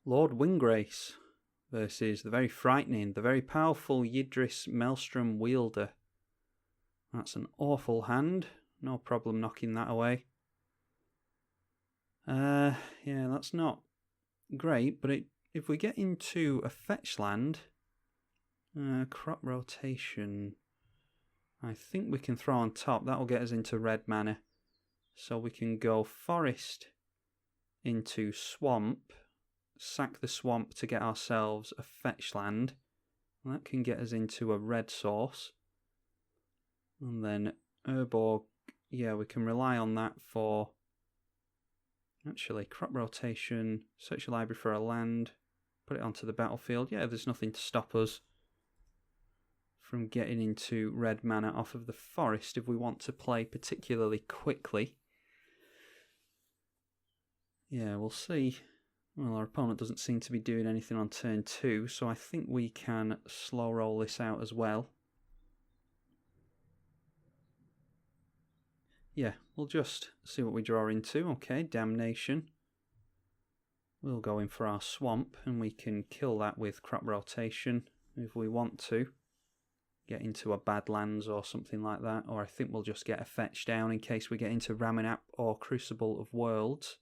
Lord Windgrace versus the very frightening, the very powerful Yidris Maelstrom Wielder. That's an awful hand. No problem knocking that away. Yeah, that's not great, but if we get into a fetch land, crop rotation, I think we can throw on top. That'll get us into red mana. So we can go forest into swamp, sack the swamp to get ourselves a fetch land. That can get us into a red source. And then Urborg, yeah, we can rely on that for actually crop rotation, search your library for a land, put it onto the battlefield. Yeah, there's nothing to stop us from getting into red mana off of the forest if we want to play particularly quickly. Yeah, we'll see. Well, our opponent doesn't seem to be doing anything on turn 2, so I think we can slow roll this out as well. Yeah, we'll just see what we draw into. Okay, Damnation. We'll go in for our swamp, and we can kill that with crop rotation if we want to. Get into a Badlands or something like that, or I think we'll just get a fetch down in case we get into Raminap or Crucible of Worlds.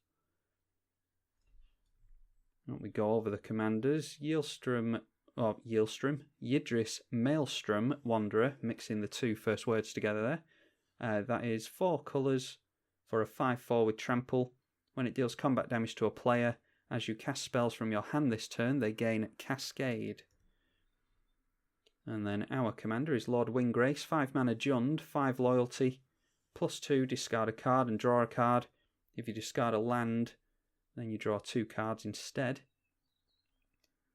And we go over the commanders. Yidris Maelstrom Wanderer, mixing the two first words together there. That is 4 colours for a 5/4 with trample. When it deals combat damage to a player, as you cast spells from your hand this turn, they gain Cascade. And then our commander is Lord Windgrace, 5 mana Jund, 5 loyalty, +2, discard a card and draw a card. If you discard a land, then you draw 2 cards instead.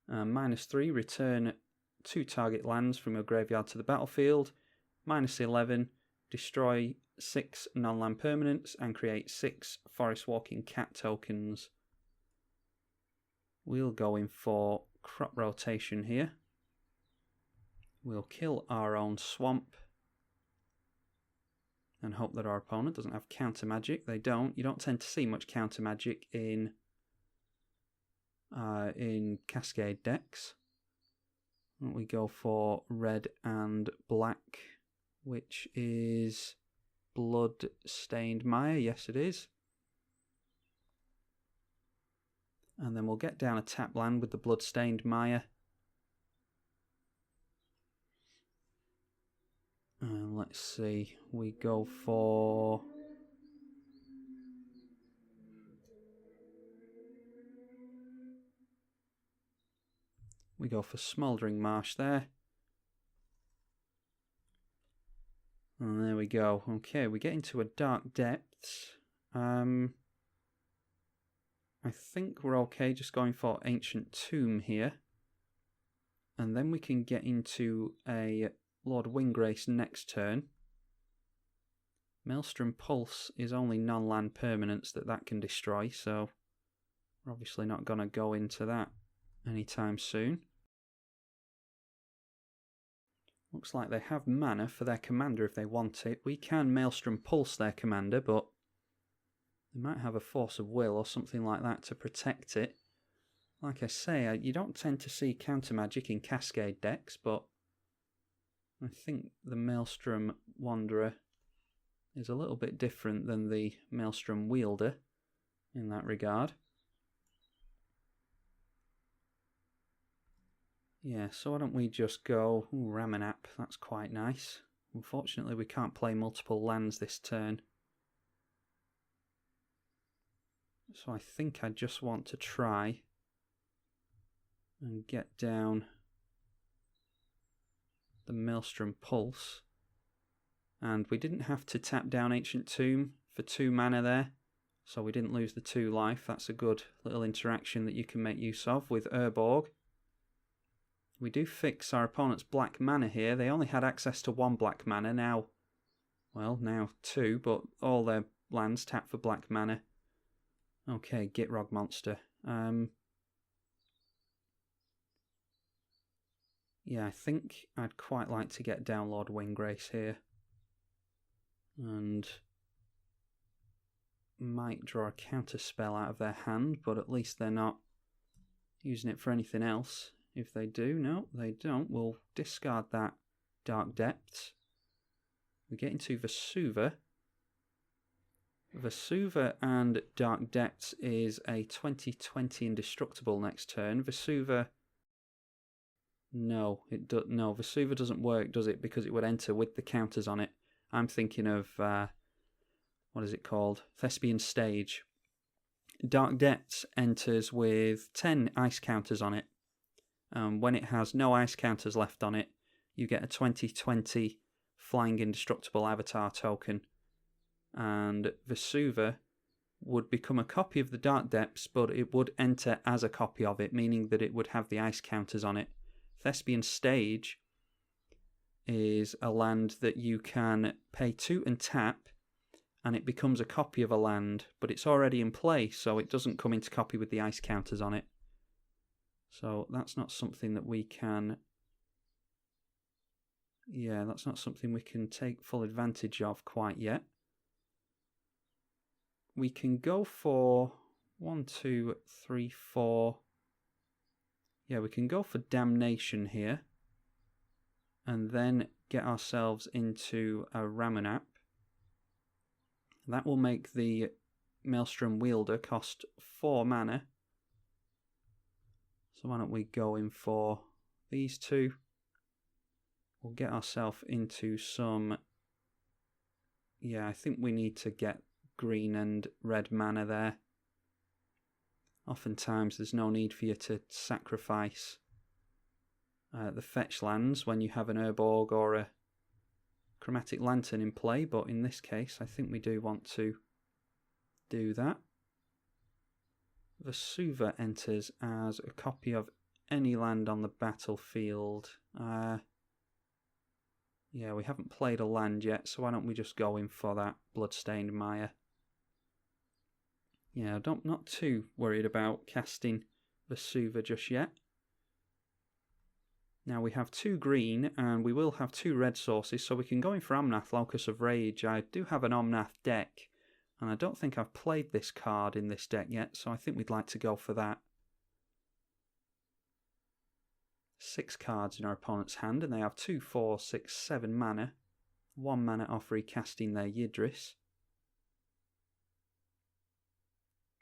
-3, return 2 target lands from your graveyard to the battlefield. -11, destroy 6 non-land permanents and create 6 Forest Walking Cat tokens. We'll go in for crop rotation here. We'll kill our own swamp and hope that our opponent doesn't have counter magic. They don't. You don't tend to see much counter magic in Cascade decks. We go for red and black, which is Blood-Stained Mire. Yes, it is. And then we'll get down a tap land with the Blood-Stained Mire. And let's see, we go for Smouldering Marsh there. And there we go. Okay, we get into a Dark Depths. I think we're okay just going for Ancient Tomb here. And then we can get into a Lord Windgrace next turn. Maelstrom Pulse is only non-land permanents that can destroy, so we're obviously not going to go into that anytime soon. Looks like they have mana for their commander if they want it. We can Maelstrom Pulse their commander, but they might have a Force of Will or something like that to protect it. Like I say, you don't tend to see counter magic in Cascade decks, but I think the Maelstrom Wanderer is a little bit different than the Maelstrom Wielder in that regard. Yeah, so why don't we just go Raminap, that's quite nice. Unfortunately we can't play multiple lands this turn. So I think I just want to try and get down the Maelstrom Pulse. And we didn't have to tap down Ancient Tomb for 2 mana there, so we didn't lose the 2 life. That's a good little interaction that you can make use of with Urborg. We do fix our opponent's black mana here. They only had access to 1 black mana, now 2, but all their lands tap for black mana. Okay, Gitrog Monster. Yeah, I think I'd quite like to get down Lord Windgrace here. And might draw a counter spell out of their hand, but at least they're not using it for anything else. If they do, no, they don't. We'll discard that Dark Depths. We get into Vesuva. Vesuva and Dark Depths is a 20/20 indestructible next turn. Vesuva, no, Vesuva doesn't work, does it? Because it would enter with the counters on it. I'm thinking of, what is it called? Thespian Stage. Dark Depths enters with 10 ice counters on it. When it has no ice counters left on it, you get a 20/20 flying indestructible avatar token. And Vesuva would become a copy of the Dark Depths, but it would enter as a copy of it, meaning that it would have the ice counters on it. Thespian Stage is a land that you can pay 2 and tap, and it becomes a copy of a land, but it's already in play, so it doesn't come into copy with the ice counters on it. So that's not something that we can... Yeah, that's not something we can take full advantage of quite yet. We can go for 1, 2, 3, 4. Yeah, we can go for Damnation here. And then get ourselves into a Ramunap. That will make the Maelstrom Wielder cost 4 mana. So why don't we go in for these two? We'll get ourselves into some... Yeah, I think we need to get green and red mana there. Oftentimes there's no need for you to sacrifice the fetch lands when you have an Urborg or a Chromatic Lantern in play, but in this case I think we do want to do that. Vesuva enters as a copy of any land on the battlefield. Yeah, we haven't played a land yet, so why don't we just go in for that Bloodstained Mire. Yeah, not too worried about casting Vesuva just yet. Now we have 2 green, and we will have 2 red sources, so we can go in for Omnath, Locus of Rage. I do have an Omnath deck, and I don't think I've played this card in this deck yet, so I think we'd like to go for that. 6 cards in our opponent's hand, and they have 2, 4, 6, 7 mana. 1 mana off recasting their Yidris.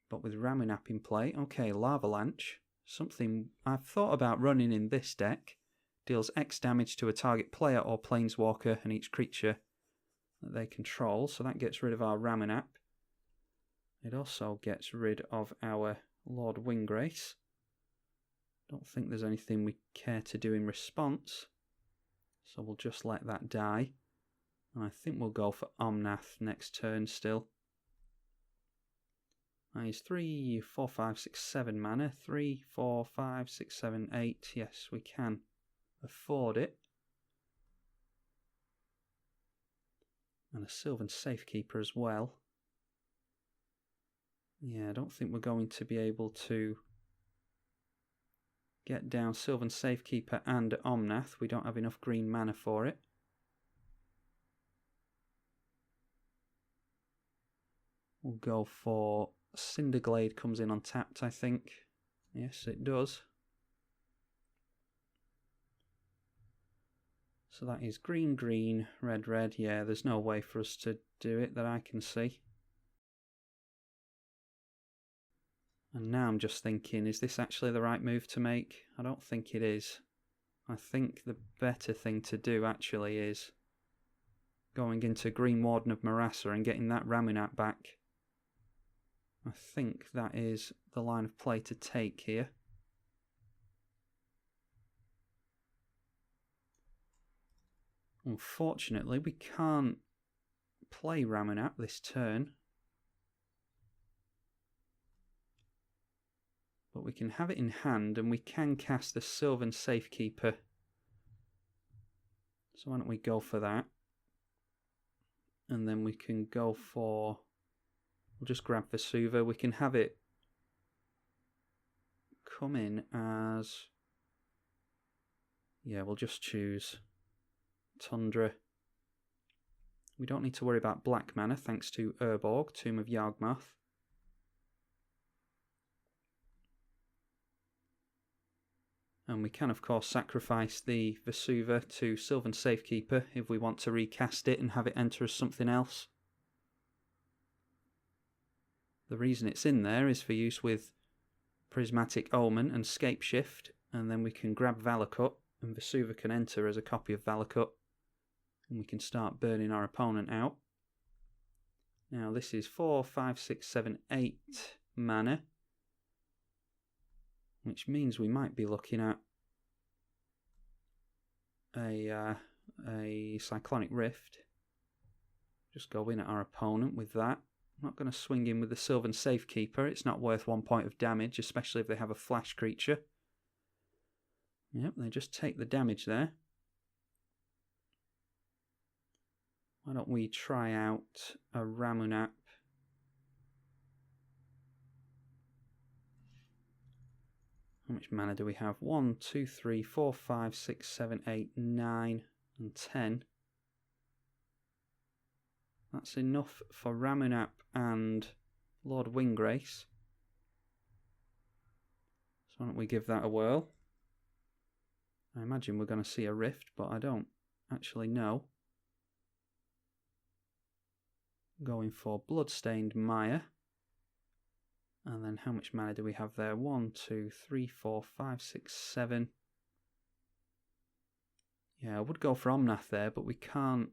But with Ramunap in play, okay, Lavalanche, something I've thought about running in this deck. Deals X damage to a target player or planeswalker and each creature that they control, so that gets rid of our Ramunap. It also gets rid of our Lord Windgrace. Don't think there's anything we care to do in response, so we'll just let that die. And I think we'll go for Omnath next turn still. That is 3, 4, 5, 6, 7 mana. 3, 4, 5, 6, 7, 8. Yes, we can afford it. And a Sylvan Safekeeper as well. Yeah, I don't think we're going to be able to get down Sylvan Safekeeper and Omnath. We don't have enough green mana for it. We'll go for Cinderglade. Comes in untapped, I think. Yes, it does. So that is green, green, red, red. Yeah, there's no way for us to do it that I can see. And now I'm just thinking, is this actually the right move to make? I don't think it is. I think the better thing to do actually is going into Green Warden of Marassa and getting that Ramunap back. I think that is the line of play to take here. Unfortunately, we can't play Ramunap this turn. But we can have it in hand, and we can cast the Sylvan Safekeeper. So why don't we go for that? And then we can go for... We'll just grab Vesuva. We can have it come in as... Yeah, we'll just choose Tundra. We don't need to worry about black mana thanks to Urborg, Tomb of Yawgmoth. And we can of course sacrifice the Vesuva to Sylvan Safekeeper if we want to recast it and have it enter as something else. The reason it's in there is for use with Prismatic Omen and Scapeshift, and then we can grab Valakut and Vesuva can enter as a copy of Valakut, and we can start burning our opponent out. Now this is 4, 5, 6, 7, 8 mana, which means we might be looking at a Cyclonic Rift. Just go in at our opponent with that. I'm not going to swing in with the Sylvan Safekeeper. It's not worth 1 point of damage, especially if they have a flash creature. Yep, they just take the damage there. Why don't we try out a Ramunap? How much mana do we have? 1, 2, 3, 4, 5, 6, 7, 8, 9, and 10. That's enough for Ramunap and Lord Windgrace. So why don't we give that a whirl? I imagine we're going to see a Rift, but I don't actually know. Going for Bloodstained Mire. And then how much mana do we have there? 1, 2, 3, 4, 5, 6, 7. Yeah, I would go for Omnath there, but we can't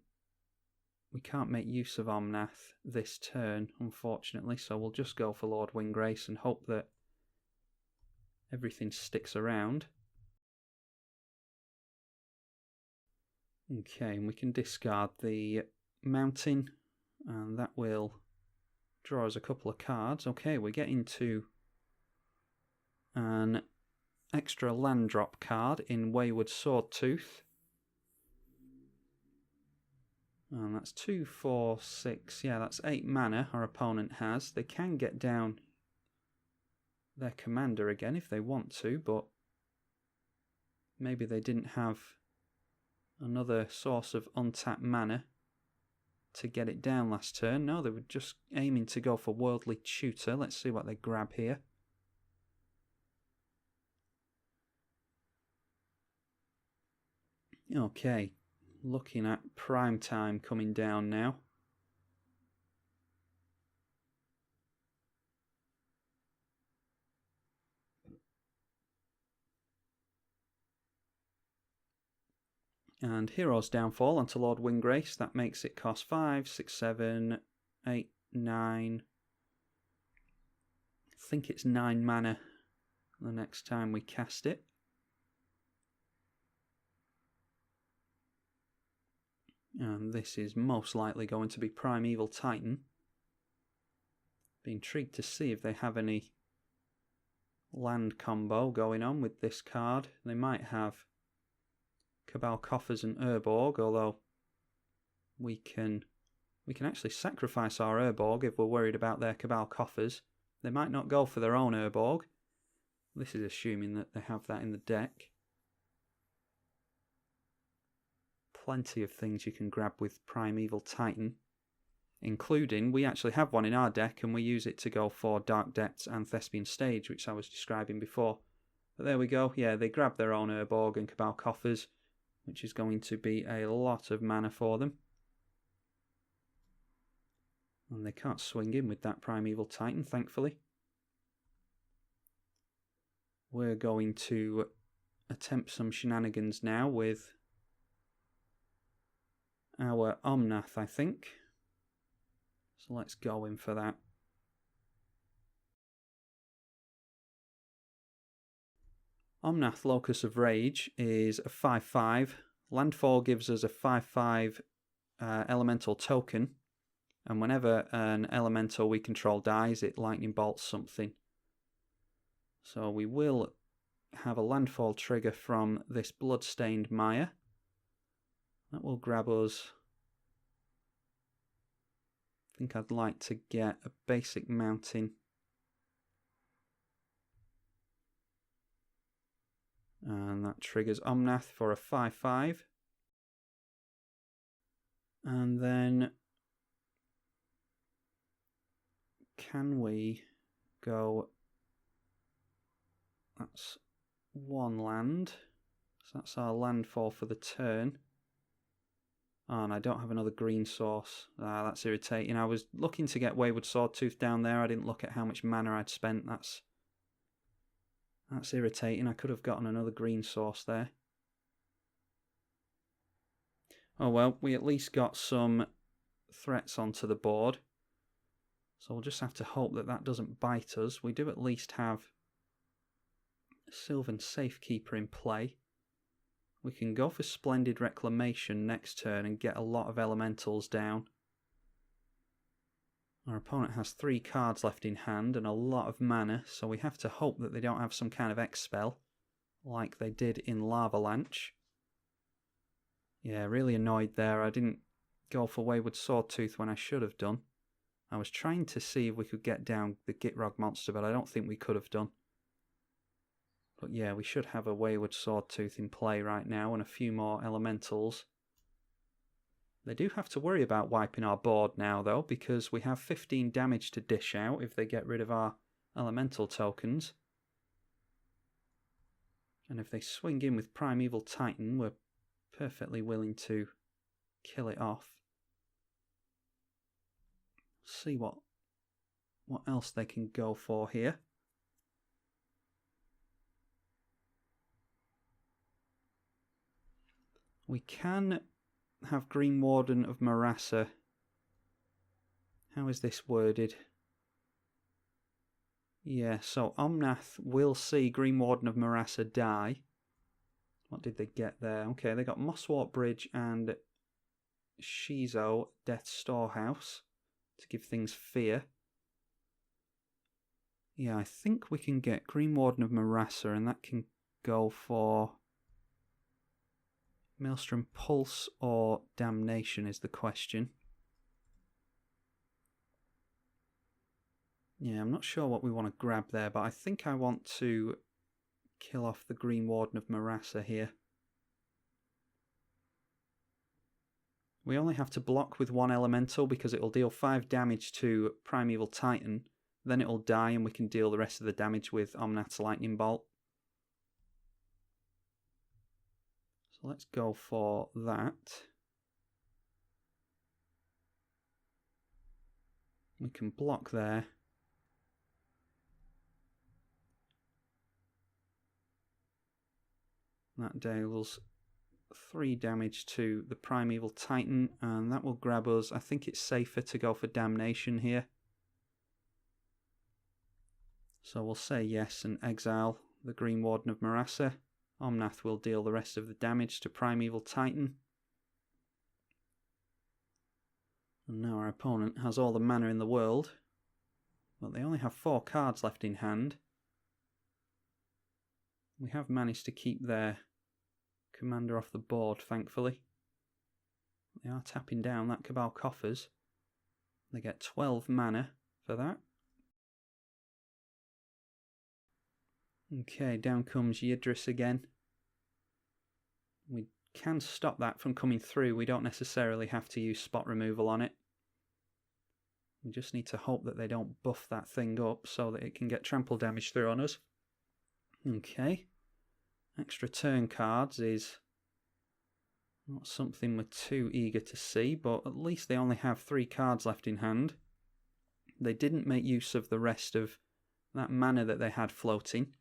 make use of Omnath this turn, unfortunately, so we'll just go for Lord Windgrace and hope that everything sticks around. Okay, and we can discard the Mountain, and that will draw us a couple of cards. Okay, we're getting to an extra land drop card in Wayward Swordtooth. And that's 2, 4, 6, yeah, that's 8 mana our opponent has. They can get down their commander again if they want to, but maybe they didn't have another source of untapped mana to get it down last turn. No, they were just aiming to go for Worldly Tutor. Let's see what they grab here. Okay, looking at prime time coming down now. And Hero's Downfall onto Lord Windgrace. That makes it cost 5, 6, 7, 8, 9. I think it's 9 mana the next time we cast it. And this is most likely going to be Primeval Titan. Be intrigued to see if they have any land combo going on with this card. They might have Cabal Coffers and Urborg, although we can actually sacrifice our Urborg if we're worried about their Cabal Coffers. They might not go for their own Urborg. This is assuming that they have that in the deck. Plenty of things you can grab with Primeval Titan, including, we actually have one in our deck and we use it to go for Dark Depths and Thespian Stage, which I was describing before. But there we go, yeah, they grab their own Urborg and Cabal Coffers, which is going to be a lot of mana for them. And they can't swing in with that Primeval Titan, thankfully. We're going to attempt some shenanigans now with our Omnath, I think. So let's go in for that. Omnath Locus of Rage is a 5/5. Landfall gives us a 5/5 elemental token, and whenever an elemental we control dies, it lightning bolts something. So we will have a landfall trigger from this Bloodstained Mire. That will grab us. I think I'd like to get a basic mountain. And that triggers Omnath for a 5/5. And then can we go? That's one land. So that's our landfall for the turn. Oh, and I don't have another green source. Ah, that's irritating. I was looking to get Wayward Swordtooth down there. I didn't look at how much mana I'd spent. That's irritating. I could have gotten another green source there. Oh well, we at least got some threats onto the board. So we'll just have to hope that that doesn't bite us. We do at least have Sylvan Safekeeper in play. We can go for Splendid Reclamation next turn and get a lot of elementals down. Our opponent has 3 cards left in hand and a lot of mana, so we have to hope that they don't have some kind of X spell like they did in Lavalanche. Yeah, really annoyed there. I didn't go for Wayward Swordtooth when I should have done. I was trying to see if we could get down the Gitrog monster, but I don't think we could have done. But yeah, we should have a Wayward Swordtooth in play right now and a few more elementals. They do have to worry about wiping our board now though, because we have 15 damage to dish out if they get rid of our elemental tokens. And if they swing in with Primeval Titan, we're perfectly willing to kill it off. See what else they can go for here. We can have Green Warden of Marassa. How is this worded? Yeah, so Omnath will see Green Warden of Marassa die. What did they get there? Okay, they got Mosswort Bridge and Shizo Death Storehouse to give things fear. Yeah, I think we can get Green Warden of Marassa and that can go for Maelstrom Pulse or Damnation is the question. Yeah, I'm not sure what we want to grab there, but I think I want to kill off the Green Warden of Marassa here. We only have to block with 1 elemental because it will deal 5 damage to Primeval Titan. Then it will die and we can deal the rest of the damage with Omnath's Lightning Bolt. So let's go for that. We can block there. That deals 3 damage to the Primeval Titan, and that will grab us. I think it's safer to go for Damnation here. So we'll say yes and exile the Green Warden of Marassa. Omnath will deal the rest of the damage to Primeval Titan. And now our opponent has all the mana in the world, but they only have 4 cards left in hand. We have managed to keep their commander off the board, thankfully. They are tapping down that Cabal Coffers. They get 12 mana for that. Okay, down comes Yidris again. We can stop that from coming through. We don't necessarily have to use spot removal on it. We just need to hope that they don't buff that thing up so that it can get trample damage through on us. Okay. Extra turn cards is not something we're too eager to see, but at least they only have 3 cards left in hand. They didn't make use of the rest of that mana that they had floating,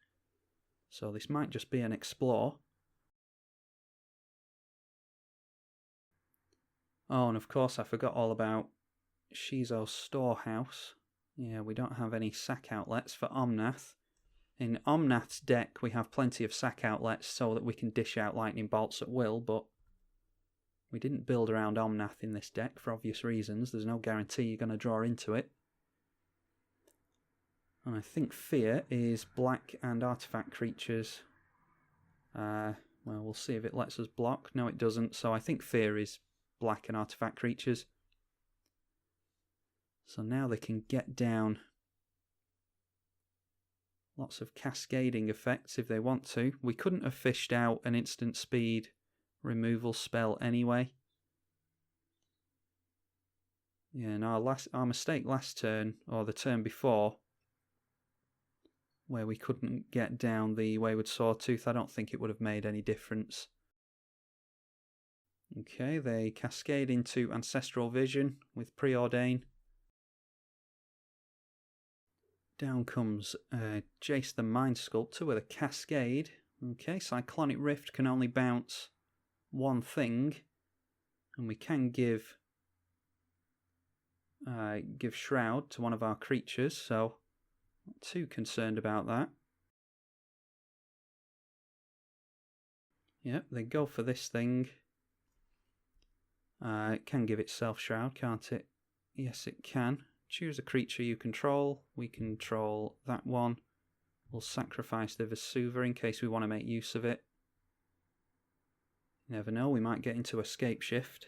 so this might just be an explore. Oh, and of course I forgot all about Shizo's Storehouse. Yeah, we don't have any sack outlets for Omnath. In Omnath's deck we have plenty of sack outlets so that we can dish out lightning bolts at will, but we didn't build around Omnath in this deck for obvious reasons. There's no guarantee you're going to draw into it. And I think Fear is black and artifact creatures. Well, we'll see if it lets us block. No, it doesn't, so I think Fear is black and artifact creatures. So now they can get down lots of cascading effects if they want to. We couldn't have fished out an instant speed removal spell anyway. Yeah, and our mistake last turn, or the turn before, where we couldn't get down the Wayward Sawtooth, I don't think it would have made any difference. Okay, they cascade into Ancestral Vision with Preordain. Down comes Jace the Mind Sculptor with a Cascade. Okay, Cyclonic Rift can only bounce one thing, and we can give Shroud to one of our creatures, so not too concerned about that. Yep, they go for this thing. It can give itself Shroud, can't it? Yes, it can. Choose a creature you control. We control that one. We'll sacrifice the Vesuva in case we want to make use of it. Never know, we might get into Escape Shift.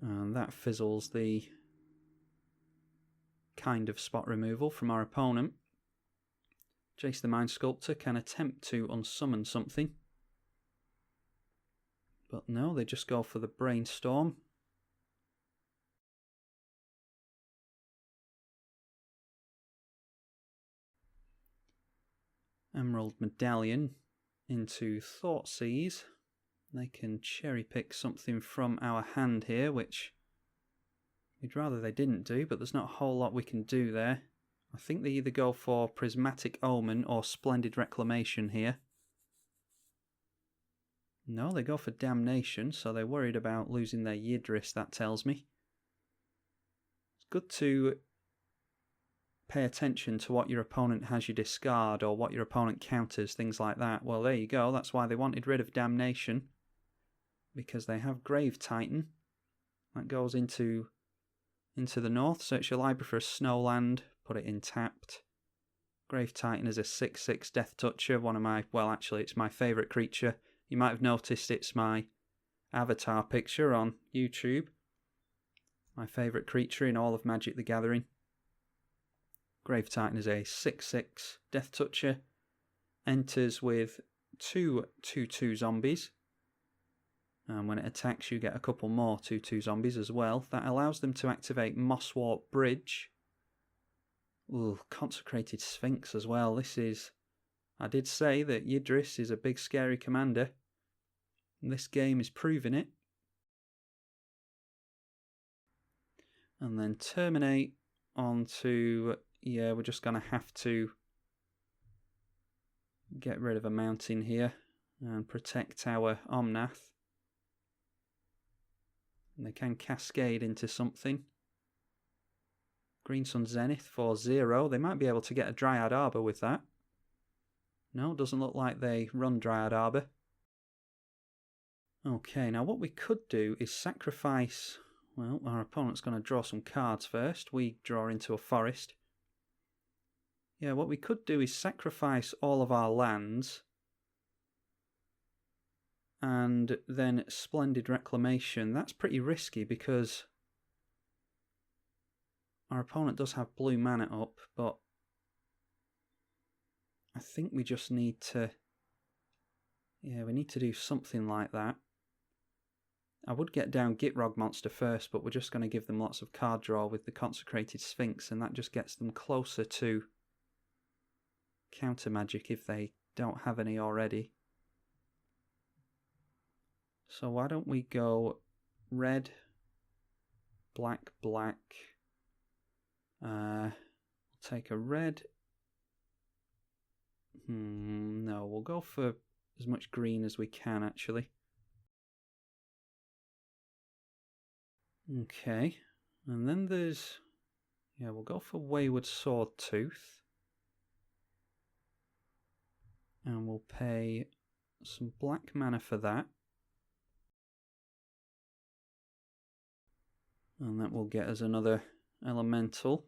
And that fizzles the kind of spot removal from our opponent. Jace the Mind Sculptor can attempt to unsummon something. But no, they just go for the Brainstorm. Emerald Medallion into Thoughtseize. They can cherry pick something from our hand here, which we'd rather they didn't do, but there's not a whole lot we can do there. I think they either go for Prismatic Omen or Splendid Reclamation here. No, they go for Damnation, so they're worried about losing their Yidris, that tells me. It's good to pay attention to what your opponent has you discard or what your opponent counters, things like that. Well, there you go, that's why they wanted rid of Damnation, because they have Grave Titan. That goes into the north. Search your library for a Snowland, put it in tapped. Grave Titan is a 6/6 Death Toucher, one of my, well actually it's my favourite creature. You might have noticed it's my avatar picture on YouTube. My favourite creature in all of Magic the Gathering. Grave Titan is a 6/6 Death Toucher. Enters with 2/2 zombies. And when it attacks you get a couple more 2/2 zombies as well. That allows them to activate Mosswarp Bridge. Ooh, Consecrated Sphinx as well. This is... I did say that Yidris is a big scary commander. And this game is proving it. And then terminate onto... Yeah, we're just going to have to get rid of a mountain here and protect our Omnath. And they can cascade into something. Green Sun Zenith for 0. They might be able to get a Dryad Arbor with that. No, doesn't look like they run Dryad Arbor. Okay, now what we could do is sacrifice... Well, our opponent's going to draw some cards first. We draw into a forest. Yeah, what we could do is sacrifice all of our lands and then Splendid Reclamation. That's pretty risky because our opponent does have blue mana up, but I think we just need to... Yeah, we need to do something like that. I would get down Gitrog Monster first, but we're just going to give them lots of card draw with the Consecrated Sphinx, and that just gets them closer to counter magic if they don't have any already. So why don't we go red, black, black. We'll take a red. No, we'll go for as much green as we can actually. Okay, and then there's... Yeah, we'll go for Wayward Sawtooth. And we'll pay some black mana for that. And that will get us another elemental.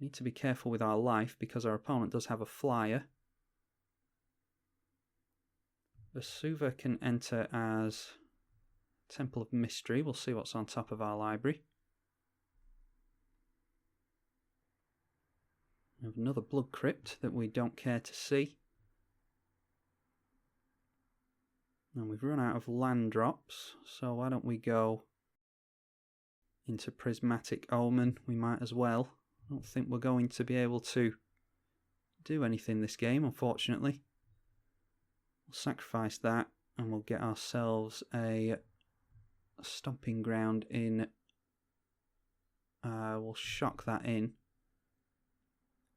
Need to be careful with our life because our opponent does have a flyer. Vesuva can enter as Temple of Mystery. We'll see what's on top of our library. We have another Blood Crypt that we don't care to see. And we've run out of land drops, so why don't we go into Prismatic Omen? We might as well. I don't think we're going to be able to do anything this game, unfortunately. We'll sacrifice that and we'll get ourselves a stomping ground in. We'll shock that in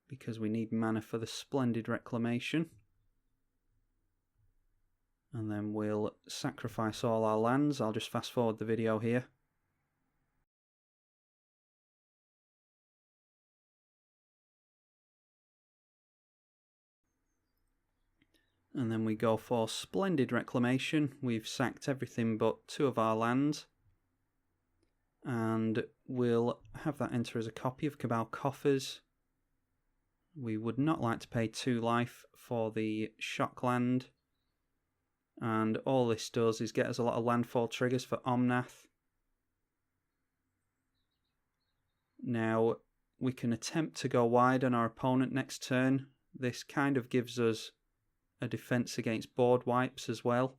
because we need mana for the Splendid Reclamation. And then we'll sacrifice all our lands. I'll just fast forward the video here. And then we go for Splendid Reclamation. We've sacked everything but 2 of our lands. And we'll have that enter as a copy of Cabal Coffers. We would not like to pay 2 life for the shock land. And all this does is get us a lot of landfall triggers for Omnath. Now, we can attempt to go wide on our opponent next turn. This kind of gives us a defense against board wipes as well.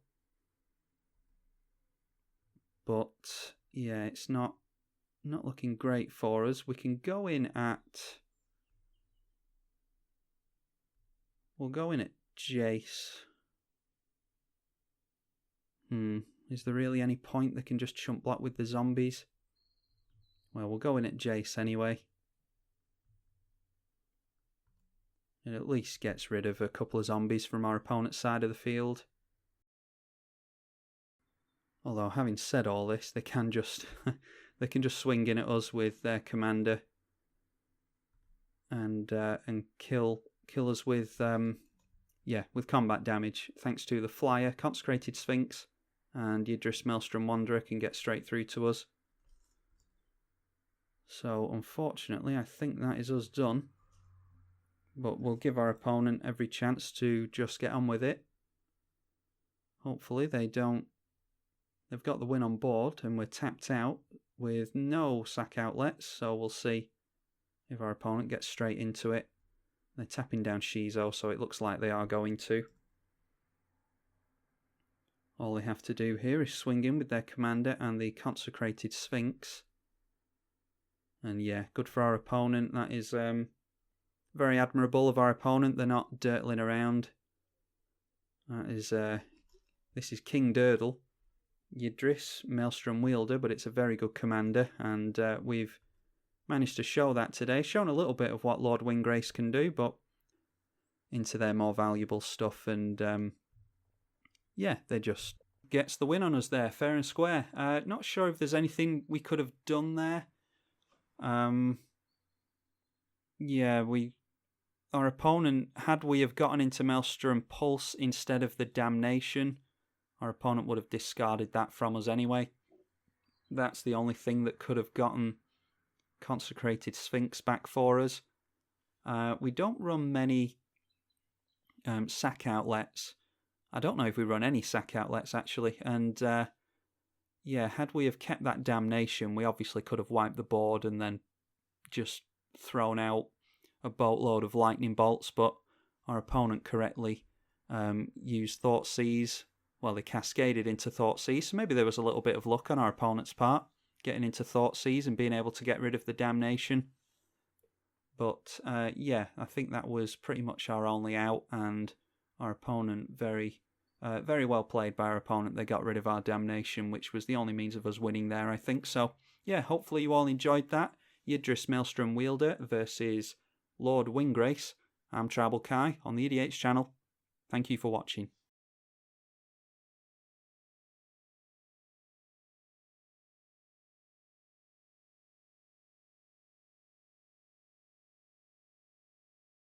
But yeah, it's not looking great for us. We can go in at... We'll go in at Jace. Is there really any point? They can just chump block with the zombies. Well, we'll go in at Jace anyway. It at least gets rid of a couple of zombies from our opponent's side of the field. Although, having said all this, they can just they can just swing in at us with their commander and kill us with with combat damage. Thanks to the flyer, Consecrated Sphinx, and Yidris Maelstrom Wanderer can get straight through to us. So unfortunately, I think that is us done. But we'll give our opponent every chance to just get on with it. Hopefully they don't... They've got the win on board and we're tapped out with no sack outlets. So we'll see if our opponent gets straight into it. They're tapping down Shizo, so it looks like they are going to. All they have to do here is swing in with their commander and the Consecrated Sphinx. And yeah, good for our opponent. That is... very admirable of our opponent. They're not dirtling around. That is, this is King Durdle, Yidris, Maelstrom Wielder, but it's a very good commander, and we've managed to show that today. Shown a little bit of what Lord Windgrace can do, but into their more valuable stuff, and yeah, they just gets the win on us there, fair and square. Not sure if there's anything we could have done there. Yeah, our opponent, had we have gotten into Maelstrom Pulse instead of the Damnation, our opponent would have discarded that from us anyway. That's the only thing that could have gotten Consecrated Sphinx back for us. We don't run many sack outlets. I don't know if we run any sack outlets actually, and yeah, had we have kept that Damnation, we obviously could have wiped the board and then just thrown out a boatload of lightning bolts, but our opponent correctly used Thoughtseize. Well, they cascaded into Thoughtseize, so maybe there was a little bit of luck on our opponent's part, getting into Thoughtseize and being able to get rid of the Damnation. But yeah, I think that was pretty much our only out, and our opponent, very well played by our opponent. They got rid of our Damnation, which was the only means of us winning there, I think. So yeah, hopefully you all enjoyed that. Yidris Maelstrom Wielder versus Lord Windgrace. I'm tribalkai on the EDH channel. Thank you for watching.